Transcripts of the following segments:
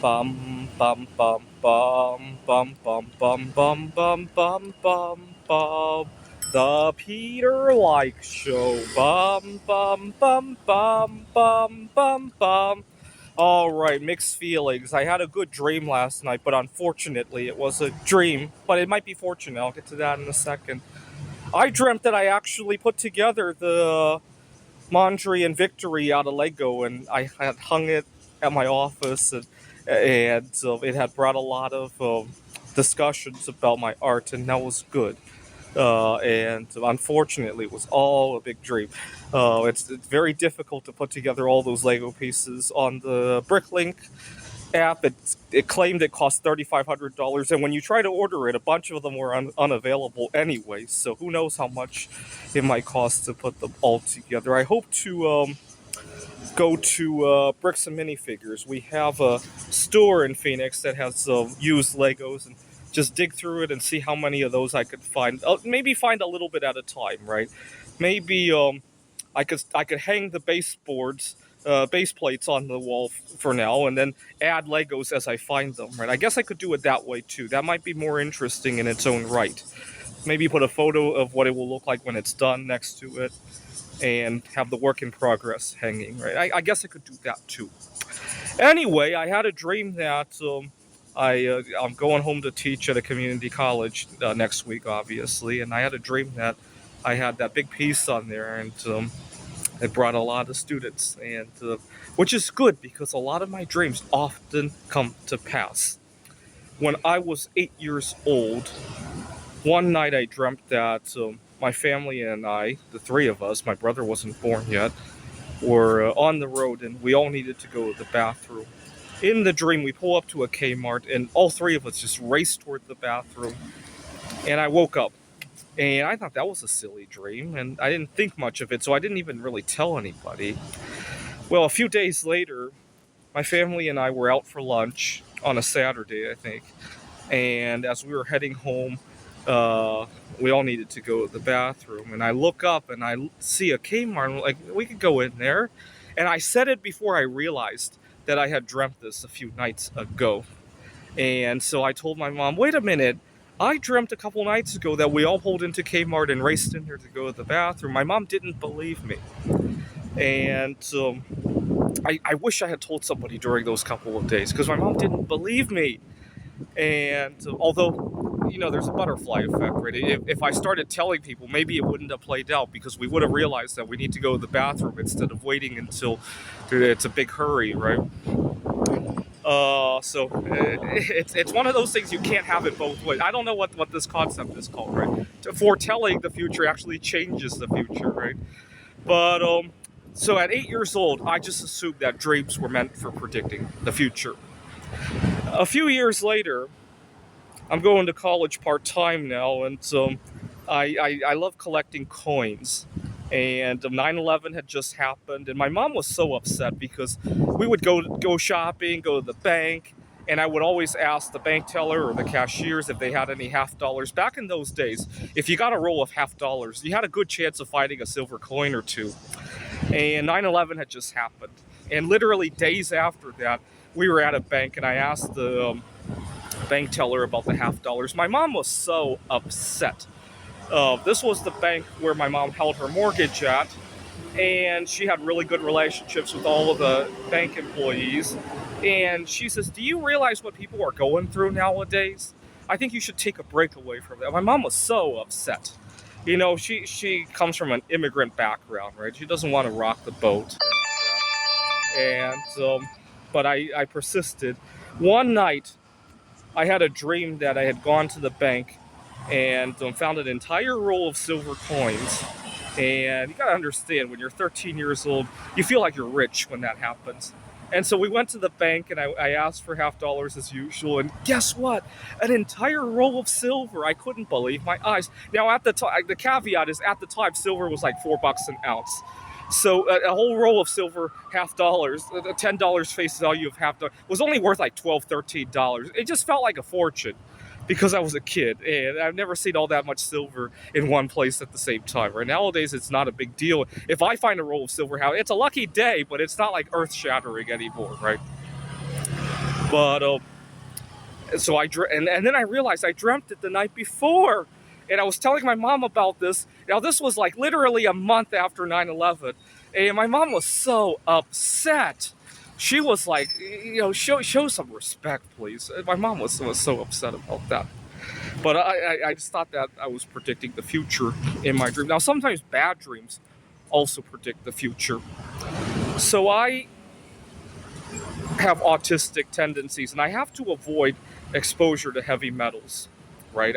Bum bum bum bum bum bum bum bum bum bum bum bum. The Peter Like Show. Bum bum bum bum bum bum bum. All right, mixed feelings. I had a good dream last night, but unfortunately, it was a dream. But it might be fortunate. I'll get to that in a second. I dreamt that I actually put together the Mondrian and Victory out of Lego, and I had hung it at my office, and it had brought a lot of discussions about my art, and that was good. And unfortunately, it was all a big dream. It's very difficult to put together all those Lego pieces on the Bricklink app. It claimed it cost $3,500, and when you try to order it, a bunch of them were unavailable anyway. So who knows how much it might cost to put them all together. I hope to go to Bricks and Minifigures. We have a store in Phoenix that has used Legos, and just dig through it and see how many of those I could find. Maybe find a little bit at a time, right? Maybe I could hang the baseboards, base plates on the wall for now, and then add Legos as I find them. Right? I guess I could do it that way too. That might be more interesting in its own right. Maybe put a photo of what it will look like when it's done next to it, and have the work in progress hanging. Right? I guess I could do that too. Anyway, I had a dream that I'm going home to teach at a community college next week, obviously, and I had a dream that I had that big piece on there, and it brought a lot of students, and which is good because a lot of my dreams often come to pass. When I was 8 years old, one night I dreamt that my family and I, the three of us, my brother wasn't born yet, were on the road, and we all needed to go to the bathroom. In the dream, we pull up to a Kmart, and all three of us just race toward the bathroom. And I woke up, and I thought that was a silly dream, and I didn't think much of it, so I didn't even really tell anybody. Well, a few days later, my family and I were out for lunch on a Saturday, I think. And as we were heading home, we all needed to go to the bathroom. And I look up and I see a Kmart, and I'm like, we could go in there. And I said it before I realized that I had dreamt this a few nights ago. And so I told my mom, wait a minute, I dreamt a couple nights ago that we all pulled into Kmart and raced in there to go to the bathroom. My mom didn't believe me. And I wish I had told somebody during those couple of days because my mom didn't believe me. And although, there's a butterfly effect, right? If I started telling people, maybe it wouldn't have played out because we would have realized that we need to go to the bathroom instead of waiting until it's a big hurry, right? So it's one of those things you can't have it both ways. I don't know what this concept is called, right? Foretelling the future actually changes the future, right? But so at 8 years old, I just assumed that dreams were meant for predicting the future. A few years later, I'm going to college part-time now, and I love collecting coins. And 9/11 had just happened, and my mom was so upset because we would go shopping, go to the bank, and I would always ask the bank teller or the cashiers if they had any half dollars. Back in those days, if you got a roll of half dollars, you had a good chance of finding a silver coin or two. And 9/11 had just happened, and literally days after that, we were at a bank, and I asked the bank teller about the half dollars. My mom was so upset. This was the bank where my mom held her mortgage at, and she had really good relationships with all of the bank employees. And she says, do you realize what people are going through nowadays? I think you should take a break away from that. My mom was so upset. She comes from an immigrant background, right? She doesn't want to rock the boat and but I persisted. One night, I had a dream that I had gone to the bank and found an entire roll of silver coins. And you gotta understand, when you're 13 years old, you feel like you're rich when that happens. And so we went to the bank, and I asked for half dollars as usual. And guess what? An entire roll of silver. I couldn't believe my eyes. Now, at the time, the caveat is at the time, silver was like $4 an ounce. So a whole roll of silver, half dollars, $10 face value of half dollar, was only worth like $12, $13. It just felt like a fortune because I was a kid, and I've never seen all that much silver in one place at the same time. Right? Nowadays, it's not a big deal. If I find a roll of silver, it's a lucky day, but it's not like earth-shattering anymore, right? But so and then I realized I dreamt it the night before, and I was telling my mom about this. Now this was like literally a month after 9/11, and my mom was so upset. She was like, show some respect, please. My mom was so upset about that. But I just thought that I was predicting the future in my dream. Now sometimes bad dreams also predict the future. So I have autistic tendencies, and I have to avoid exposure to heavy metals. Right?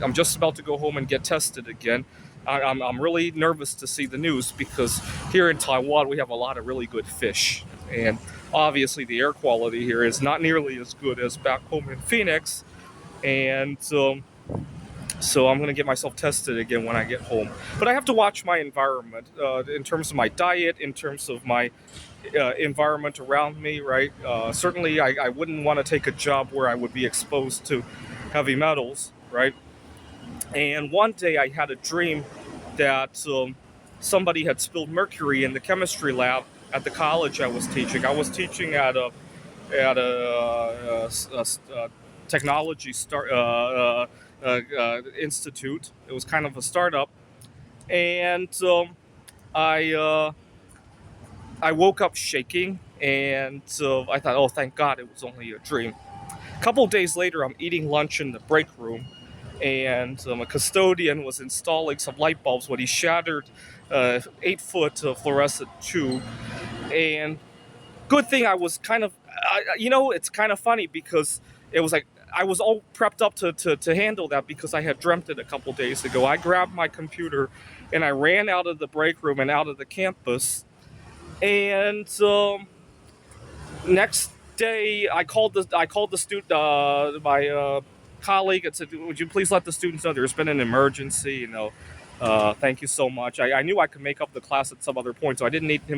I'm just about to go home and get tested again. I'm really nervous to see the news because here in Taiwan we have a lot of really good fish, and obviously the air quality here is not nearly as good as back home in Phoenix, and so I'm going to get myself tested again when I get home. But I have to watch my environment in terms of my diet, in terms of my environment around me, right? Certainly, I wouldn't want to take a job where I would be exposed to heavy metals, right? And one day I had a dream that somebody had spilled mercury in the chemistry lab at the college I was teaching. I was teaching at a technology institute. It was kind of a startup, and I woke up shaking, and I thought, oh, thank God, it was only a dream. A couple days later, I'm eating lunch in the break room, and a custodian was installing some light bulbs when he shattered 8-foot fluorescent tube. And good thing I was kind of, it's kind of funny because it was like I was all prepped up to handle that because I had dreamt it a couple days ago. I grabbed my computer and I ran out of the break room and out of the campus. And next day, I called the student, my colleague, and said, "Would you please let the students know there's been an emergency? Thank you so much." I knew I could make up the class at some other point, so I didn't need him